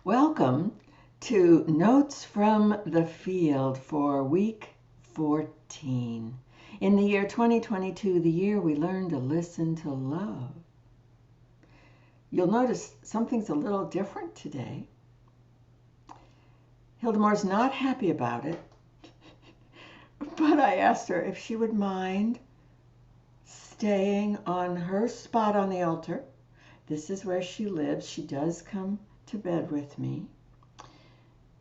Welcome to Notes from the Field for week 14. In the year 2022, the year we learn to listen to love. You'll notice something's a little different today. Hildemore's not happy about it, but I asked her if she would mind staying on her spot on the altar. This is where she lives. She does come to bed with me.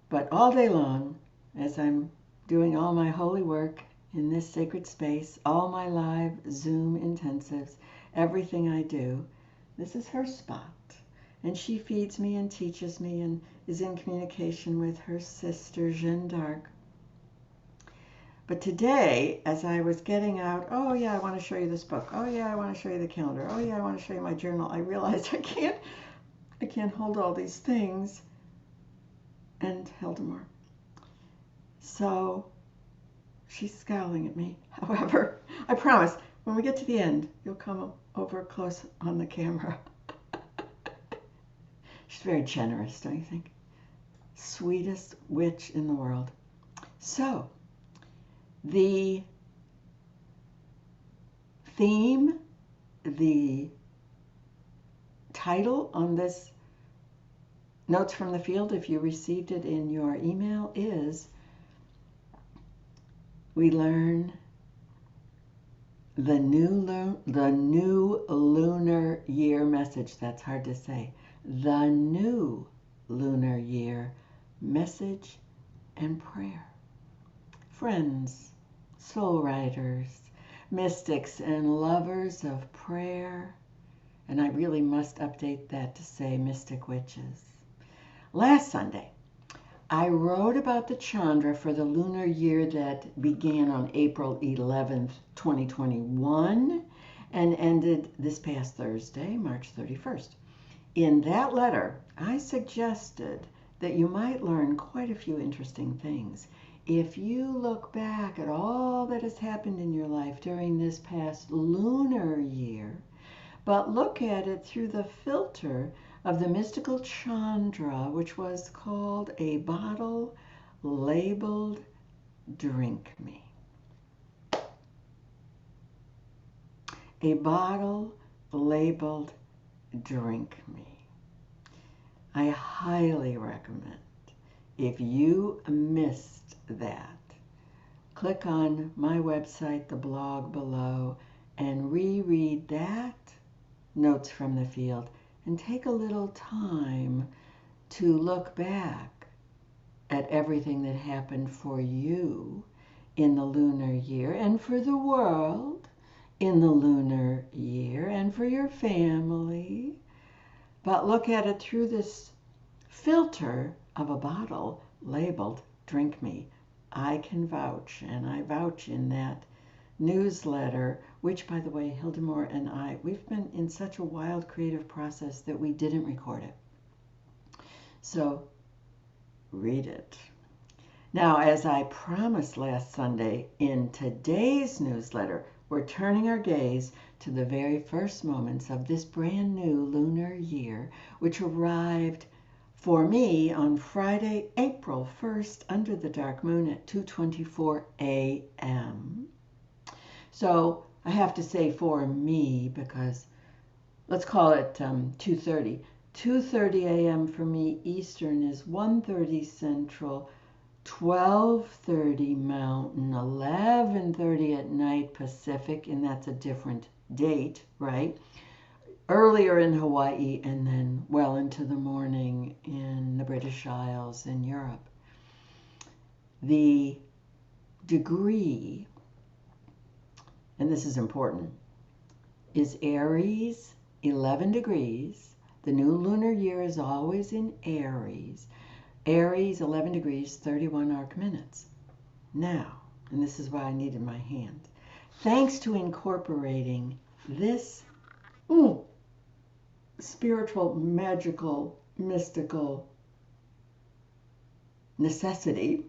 But all day long, as I'm doing all my holy work in this sacred space, all my live Zoom intensives, everything I do, this is her spot. And she feeds me and teaches me and is in communication with her sister, Jeanne d'Arc. But today, as I was getting out, oh yeah, I want to show you this book. Oh yeah, I want to show you the calendar. Oh yeah, I want to show you my journal. I realized I can't hold all these things and Hildemore. So she's scowling at me. However, I promise when we get to the end, you'll come over close on the camera. She's very generous, don't you think? Sweetest witch in the world. So, the theme, the title on this Notes from the Field, if you received it in your email, is we learn the new Lunar Year message. That's hard to say. The new Lunar Year message and prayer. Friends, soul riders, mystics, and lovers of prayer, and I really must update that to say mystic witches. Last Sunday, I wrote about the Chandra for the lunar year that began on April 11th, 2021, and ended this past Thursday, March 31st. In that letter, I suggested that you might learn quite a few interesting things if you look back at all that has happened in your life during this past lunar year, but look at it through the filter of the mystical Chandra, which was called a bottle labeled Drink Me. A bottle labeled Drink Me. I highly recommend, if you missed that, click on my website, the blog below, and reread that Notes from the Field, and take a little time to look back at everything that happened for you in the lunar year, and for the world in the lunar year, and for your family. But look at it through this filter of a bottle labeled Drink Me. I can vouch, and I vouch in that newsletter, which, by the way, Hildemore and I, we've been in such a wild creative process that we didn't record it. So read it. Now, as I promised last Sunday, in today's newsletter, we're turning our gaze to the very first moments of this brand new lunar year, which arrived for me on Friday, April 1st, under the dark moon at 2:24 a.m. So I have to say for me, because let's call it 2:30. 2:30 a.m. for me Eastern is 1:30 Central, 12:30 Mountain, 11:30 at night Pacific, and that's a different date, right? Earlier in Hawaii, and then well into the morning in the British Isles and Europe. The degree, and this is important, is Aries, 11 degrees. The new lunar year is always in Aries. Aries, 11 degrees, 31 arc minutes. Now, and this is why I needed my hand, thanks to incorporating this spiritual, magical, mystical necessity,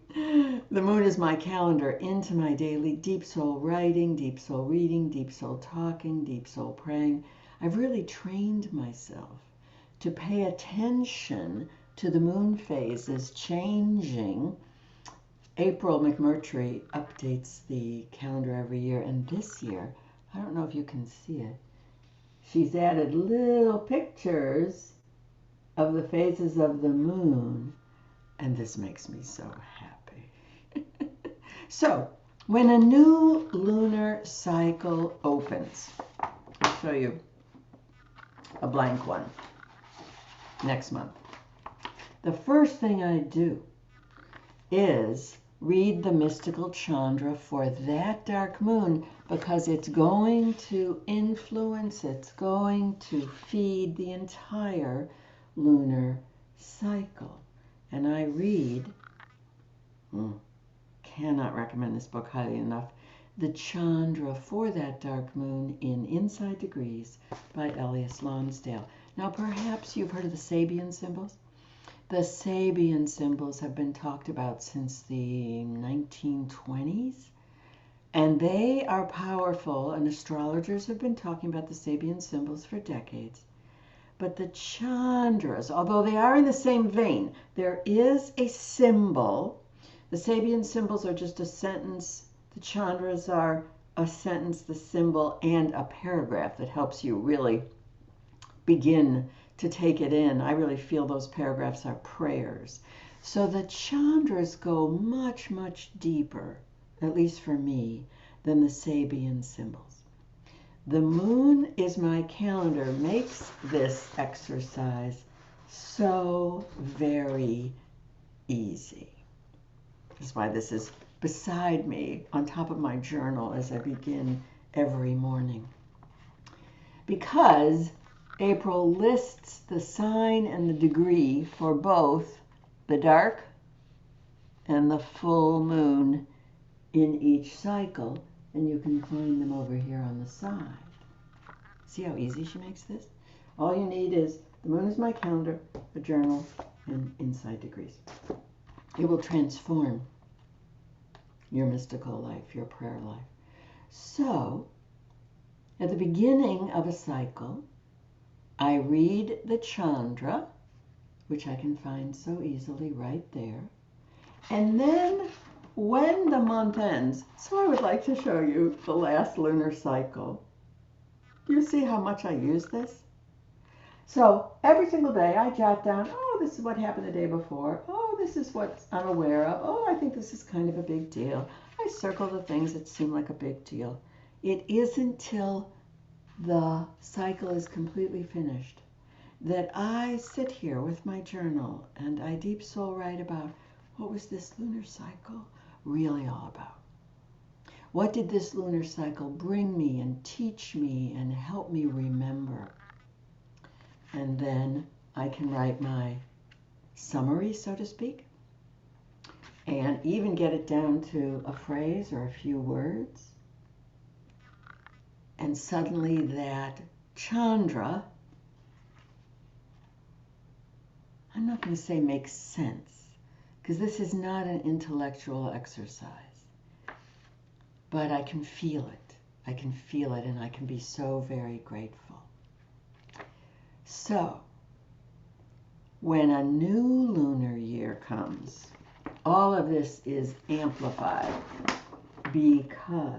the moon is my calendar, into my daily deep soul writing, deep soul reading, deep soul talking, deep soul praying. I've really trained myself to pay attention to the moon phases changing. April McMurtry updates the calendar every year, and this year, I don't know if you can see it, she's added little pictures of the phases of the moon, and this makes me so happy. So, when a new lunar cycle opens, I'll show you a blank one next month. The first thing I do is read the mystical Chandra for that dark moon, because it's going to influence, it's going to feed the entire lunar cycle. And I read, cannot recommend this book highly enough, The Chandra for that dark moon in Inside Degrees by Elias Lonsdale. Now perhaps you've heard of the Sabian symbols. The Sabian symbols have been talked about since the 1920s, and they are powerful, and astrologers have been talking about the Sabian symbols for decades. But the Chandras, although they are in the same vein, there is a symbol. The Sabian symbols are just a sentence. The Chandras are a sentence, the symbol, and a paragraph that helps you really begin to take it in. I really feel those paragraphs are prayers. So the Chandras go much, much deeper, at least for me, than the Sabian symbols. The moon is my calendar makes this exercise so very easy. That's why this is beside me on top of my journal as I begin every morning. Because April lists the sign and the degree for both the dark and the full moon in each cycle, and you can find them over here on the side. See how easy she makes this? All you need is the moon is my calendar, a journal, and Inside Degrees. It will transform your mystical life, your prayer life. So, at the beginning of a cycle, I read the Chandra, which I can find so easily right there. And then when the month ends, so I would like to show you the last lunar cycle. Do you see how much I use this? So every single day I jot down, oh, this is what happened the day before. Oh, this is what I'm aware of. Oh, I think this is kind of a big deal. I circle the things that seem like a big deal. It isn't till the cycle is completely finished that I sit here with my journal and I deep soul write about what was this lunar cycle really all about. What did this lunar cycle bring me and teach me and help me remember? And then I can write my summary, so to speak, and even get it down to a phrase or a few words. And suddenly that Chandra, I'm not going to say makes sense, because this is not an intellectual exercise. But I can feel it. I can feel it, and I can be so very grateful. So, when a new lunar year comes, all of this is amplified because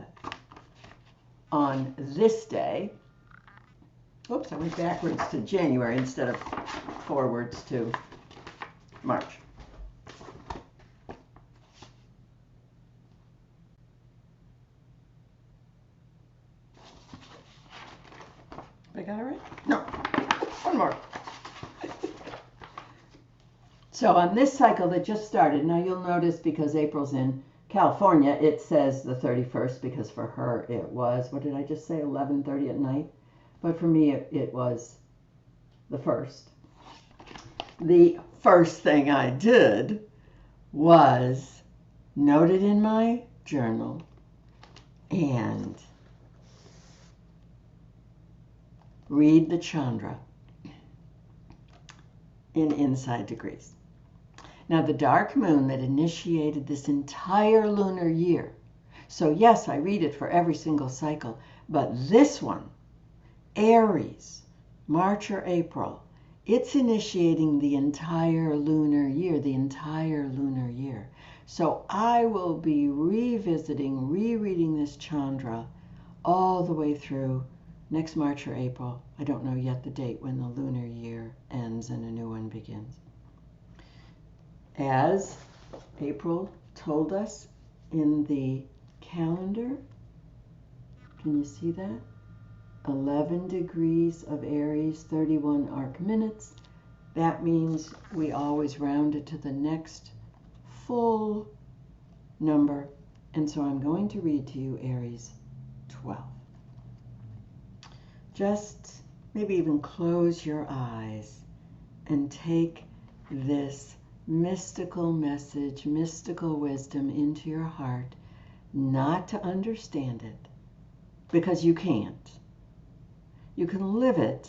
on this day, oops, I went backwards to January instead of forwards to March. I got it right? No, one more. So on this cycle that just started, now you'll notice because April's in California, it says the 31st, because for her it was, what did I just say, 11:30 at night? But for me it was the 1st. The first thing I did was note it in my journal and read the Chandra in Inside Degrees. Now, the dark moon that initiated this entire lunar year, so yes, I read it for every single cycle, but this one, Aries, March or April, It's initiating the entire lunar year, the entire lunar year. So I will be revisiting, rereading this Chandra all the way through next March or April. I don't know yet the date when the lunar year ends and a new one begins. As April told us in the calendar, can you see that? 11 degrees of Aries, 31 arc minutes. That means we always round it to the next full number. And so I'm going to read to you Aries 12. Just maybe even close your eyes and take this mystical message, mystical wisdom into your heart, not to understand it, because you can't. You can live it,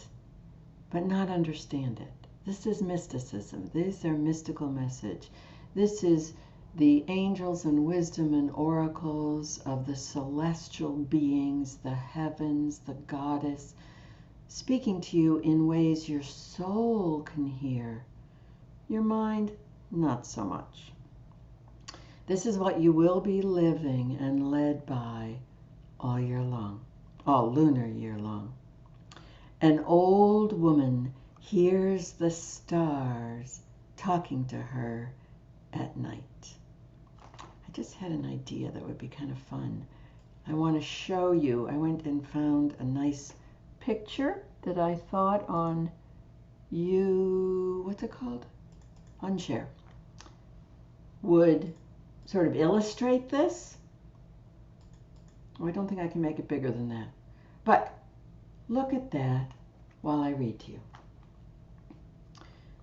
but not understand it. This is mysticism. These are mystical message. This is the angels and wisdom and oracles of the celestial beings, the heavens, the goddess, speaking to you in ways your soul can hear. Your mind, not so much. This is what you will be living and led by all year long, all lunar year long. An old woman hears the stars talking to her at night. I just had an idea that would be kind of fun. I want to show you. I went and found a nice picture that I thought on what's it called? Unshare. Would sort of illustrate this. Oh, I don't think I can make it bigger than that. But look at that while I read to you.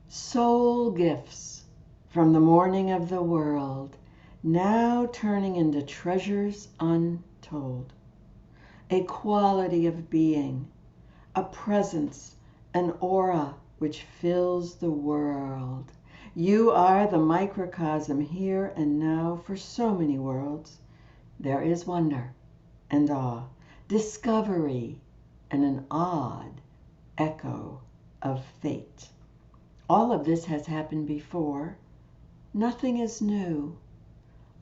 Soul gifts from the morning of the world, now turning into treasures untold. A quality of being, a presence, an aura which fills the world. You are the microcosm here and now for so many worlds. There is wonder and awe, discovery, and an odd echo of fate. All of this has happened before. Nothing is new.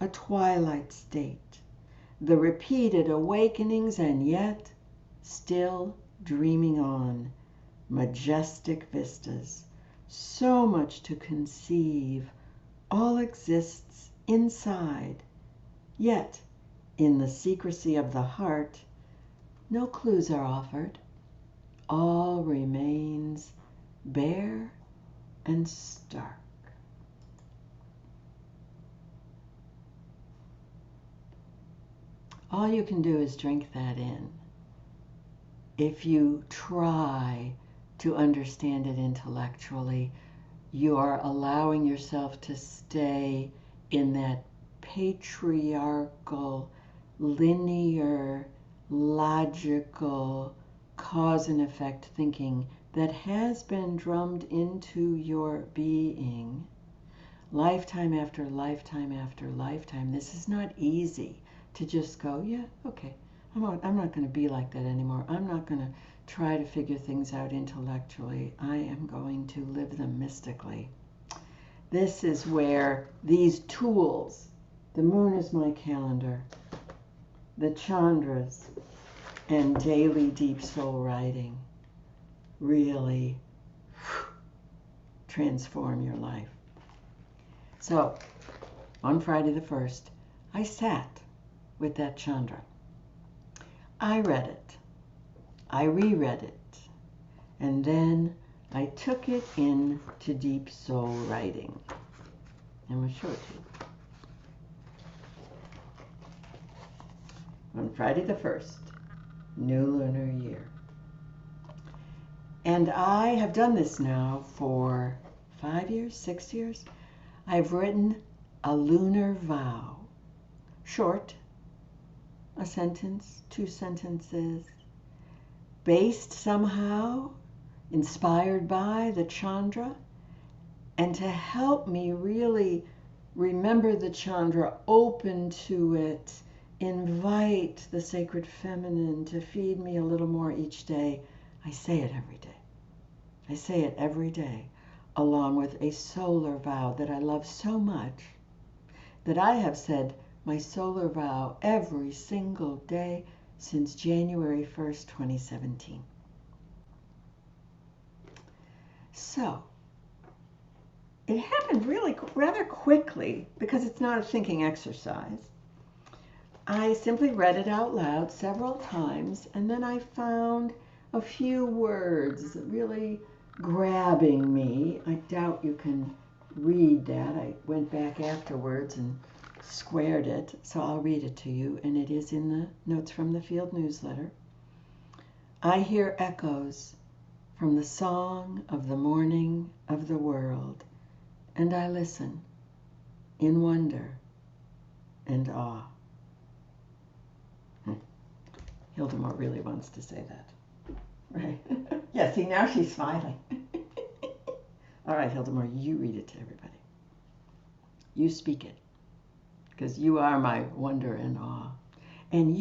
A twilight state. The repeated awakenings and yet still dreaming on. Majestic vistas. So much to conceive. All exists inside. Yet, in the secrecy of the heart, no clues are offered. All remains bare and stark. All you can do is drink that in. If you try to understand it intellectually, you are allowing yourself to stay in that patriarchal, linear, logical, cause and effect thinking that has been drummed into your being lifetime after lifetime after lifetime. This is not easy to just go, yeah, okay, I'm not going to be like that anymore. I'm not going to try to figure things out intellectually. I am going to live them mystically. This is where these tools, the moon is my calendar, the chandras, and daily deep soul writing really transform your life. So, on Friday the 1st, I sat with that Chandra. I read it. I reread it. And then I took it into deep soul writing. I'm going to show it to you. On Friday the 1st, new lunar year. And I have done this now for 5 years, 6 years. I've written a lunar vow. Short, a sentence, 2 sentences, based somehow, inspired by the Chandra, and to help me really remember the Chandra, open to it, invite the sacred feminine to feed me a little more each day. I say it every day. I say it every day, along with a solar vow that I love so much that I have said my solar vow every single day since January 1st, 2017. So, it happened really rather quickly because it's not a thinking exercise. I simply read it out loud several times, and then I found a few words really grabbing me. I doubt you can read that. I went back afterwards and squared it, so I'll read it to you, and it is in the Notes from the Field newsletter. I hear echoes from the song of the morning of the world, and I listen in wonder and awe. Hildemore really wants to say that. Right? Yeah, see, now she's smiling. All right, Hildemore, you read it to everybody. You speak it, because you are my wonder and awe. And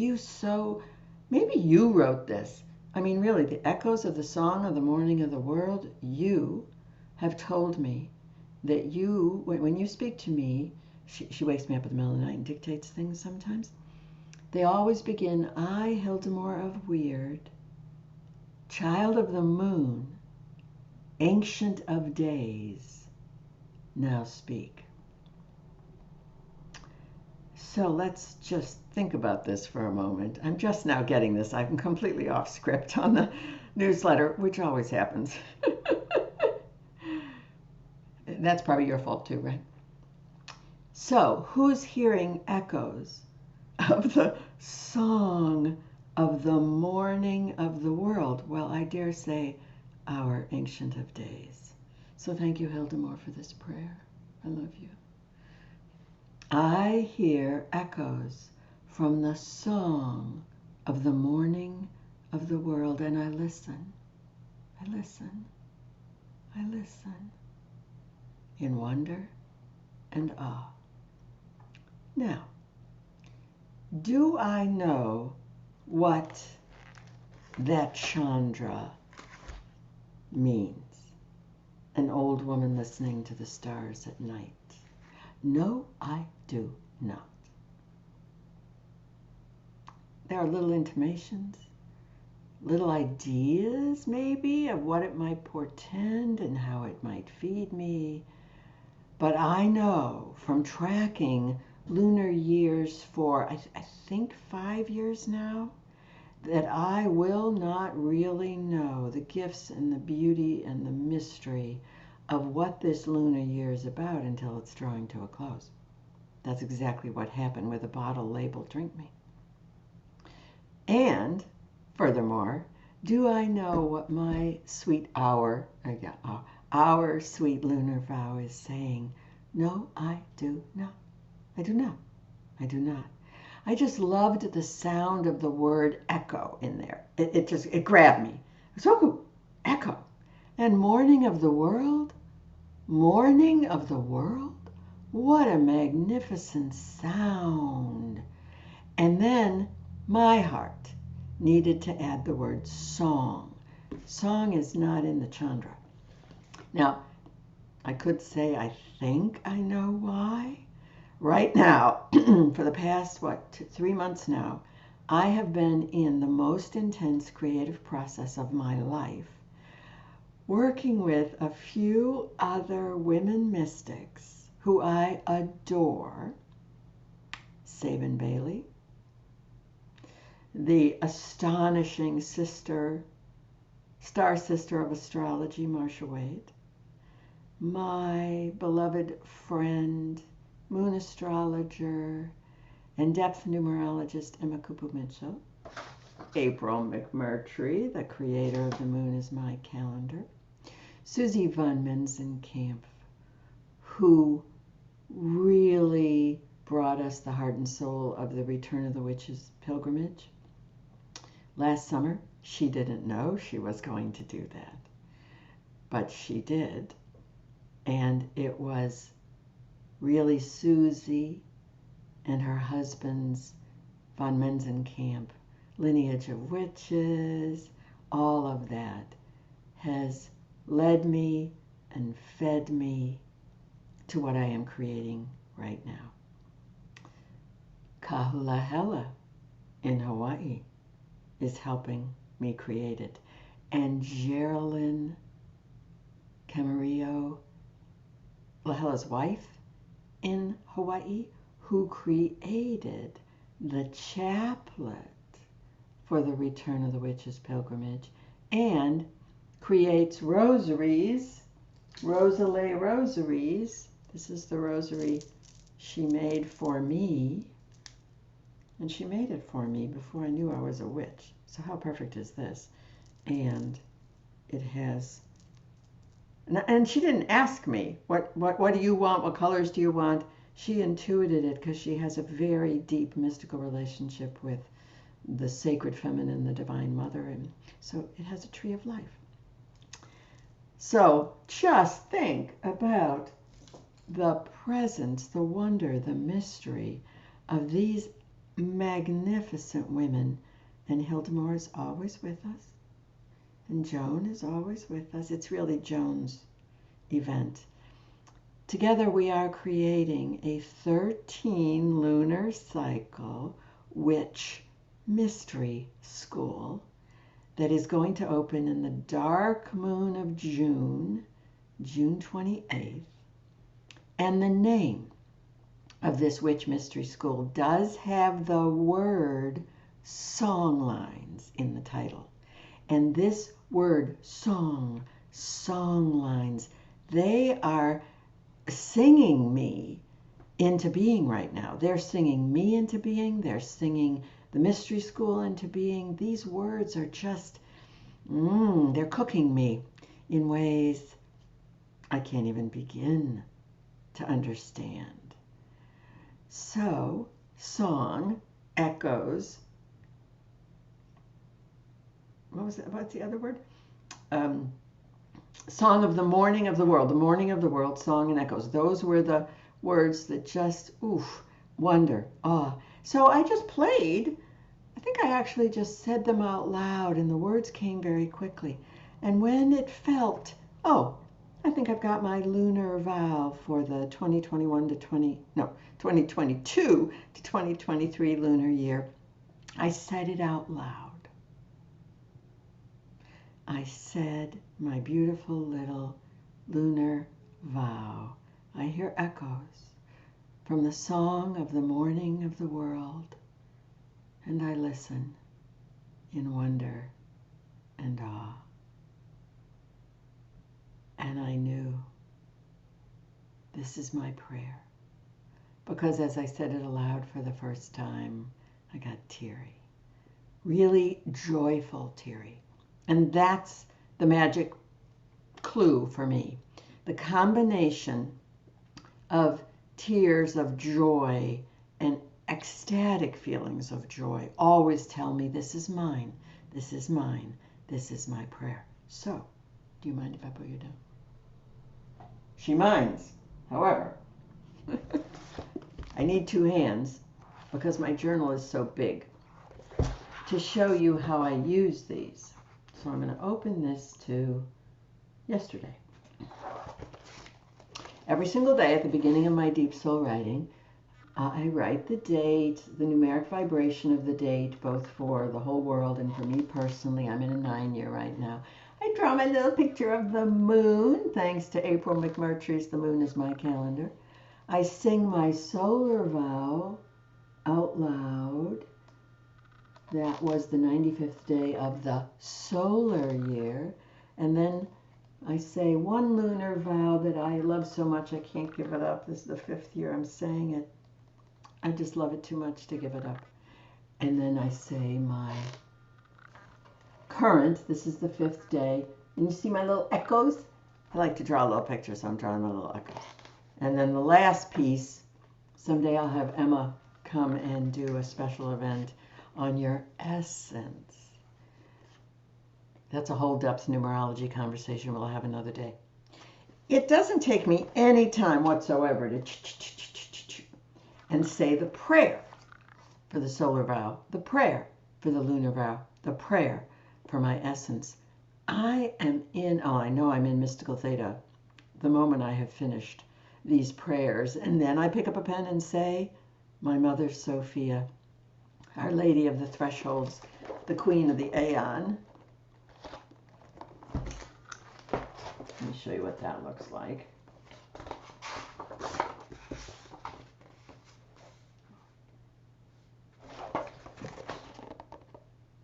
maybe you wrote this. I mean, really, the echoes of the song of the morning of the world, you have told me that you, when you speak to me, she wakes me up in the middle of the night and dictates things sometimes. They always begin, I, Hildemore of Weird, child of the moon, ancient of days, now speak. So let's just think about this for a moment. I'm just now getting this. I'm completely off script on the newsletter, which always happens. That's probably your fault too, right? So, who's hearing echoes of the song of the morning of the world? Well, I dare say our Ancient of Days. So thank you, Hildemore, for this prayer. I love you. I hear echoes from the song of the morning of the world, and I listen. I listen. I listen in wonder and awe. Now, do I know what that Chandra means? An old woman listening to the stars at night. No, I do not. There are little intimations, little ideas maybe of what it might portend and how it might feed me. But I know from tracking lunar years for, I think 5 years now, that I will not really know the gifts and the beauty and the mystery of what this lunar year is about until it's drawing to a close. That's exactly what happened with a bottle labeled Drink Me. And, furthermore, do I know what my sweet our sweet lunar vow is saying? No, I do not. I do not. I do not. I just loved the sound of the word echo in there. It grabbed me. So, echo. And morning of the world? Morning of the world? What a magnificent sound. And then my heart needed to add the word song. Song is not in the Chandra. Now, I could say I think I know why. Right now, for the past, 3 months now, I have been in the most intense creative process of my life, working with a few other women mystics who I adore. Sabin Bailey, the astonishing star sister of astrology, Marcia Wade, my beloved friend, moon astrologer, and depth numerologist Emma Kupu-Mitchell, April McMurtry, the creator of The Moon is My Calendar, Susie von Menzenkamp, who really brought us the heart and soul of the Return of the Witches pilgrimage. Last summer, she didn't know she was going to do that, but she did. And it was really Susie and her husband's von Menzenkamp lineage of witches, all of that has led me and fed me to what I am creating right now. Kahulahela in Hawaii is helping me create it. And Geraldine Camarillo, Lahela's wife in Hawaii, who created the chaplet for the Return of the Witches pilgrimage and creates rosaries, Rosalie rosaries. This is the rosary she made for me. And she made it for me before I knew I was a witch. So how perfect is this? And it has, and she didn't ask me, what do you want? What colors do you want? She intuited it because she has a very deep mystical relationship with the sacred feminine, the divine mother. And so it has a tree of life. So just think about the presence, the wonder, the mystery of these magnificent women. And Hildemore is always with us. And Joan is always with us. It's really Joan's event. Together we are creating a 13 lunar cycle witch mystery school that is going to open in the dark moon of June, June 28th. And the name of this witch mystery school does have the word songlines in the title. And this word song, songlines, they are singing me into being right now. They're singing me into being. They're singing the mystery school into being. These words are just, they're cooking me in ways I can't even begin to understand. So, song echoes. What's the other word? Song of the morning of the world. The morning of the world, song and echoes. Those were the words that just, wonder, awe. So I just played. I think I actually just said them out loud and the words came very quickly. And when it felt, I think I've got my lunar vow for the 2022 to 2023 lunar year, I said it out loud. I said my beautiful little lunar vow. I hear echoes from the song of the morning of the world, and I listen in wonder and awe. And I knew this is my prayer, because as I said it aloud for the first time, I got teary, really joyful teary. And that's the magic clue for me. The combination of tears of joy and ecstatic feelings of joy always tell me this is mine, this is mine, this is my prayer. So, do you mind if I put you down? She minds. However, I need two hands because my journal is so big to show you how I use these. So I'm going to open this to yesterday. Every single day at the beginning of my Deep Soul writing, I write the date, the numeric vibration of the date, both for the whole world and for me personally. I'm in a 9-year right now. I draw my little picture of the moon, thanks to April McMurtry's The Moon is My Calendar. I sing my solar vow out loud. That was the 95th day of the solar year. And then I say one lunar vow that I love so much I can't give it up. This is the 5th year I'm saying it. I just love it too much to give it up. And then I say my current, this is the 5th day. And you see my little echoes? I like to draw a little picture, so I'm drawing my little echoes. And then the last piece, someday I'll have Emma come and do a special event on your essence. That's a whole depth numerology conversation we'll have another day. It doesn't take me any time whatsoever to and say the prayer for the solar vow, the prayer for the lunar vow, the prayer for my essence. I am in, oh, I know I'm in mystical theta the moment I have finished these prayers. And then I pick up a pen and say, My Mother Sophia, Our Lady of the Thresholds, the Queen of the Aeon. Let me show you what that looks like.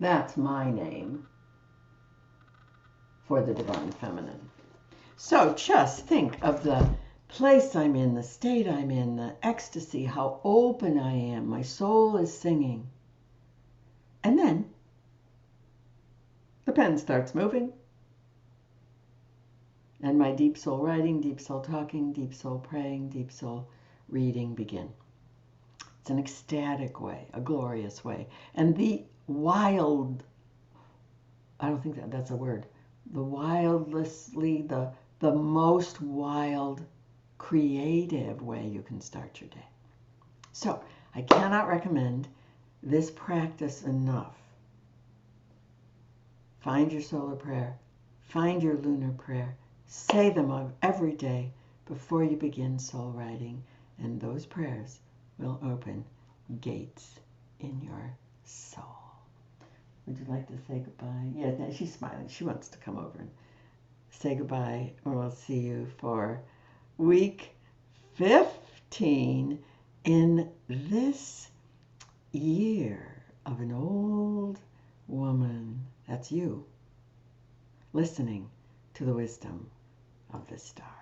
That's my name for the Divine Feminine. So just think of the place I'm in, the state I'm in, the ecstasy, how open I am. My soul is singing. And then the pen starts moving. And my deep soul writing, deep soul talking, deep soul praying, deep soul reading begin. It's an ecstatic way, a glorious way. And the wild, I don't think that's a word, the wildlessly, the most wild, creative way you can start your day. So I cannot recommend this practice enough. Find your solar prayer, find your lunar prayer, say them every day before you begin soul writing, and those prayers will open gates in your soul. Would you like to say goodbye? Yeah, she's smiling. She wants to come over and say goodbye, or we'll see you for week 15 in this year of an old woman. That's you, listening to the wisdom of the stars.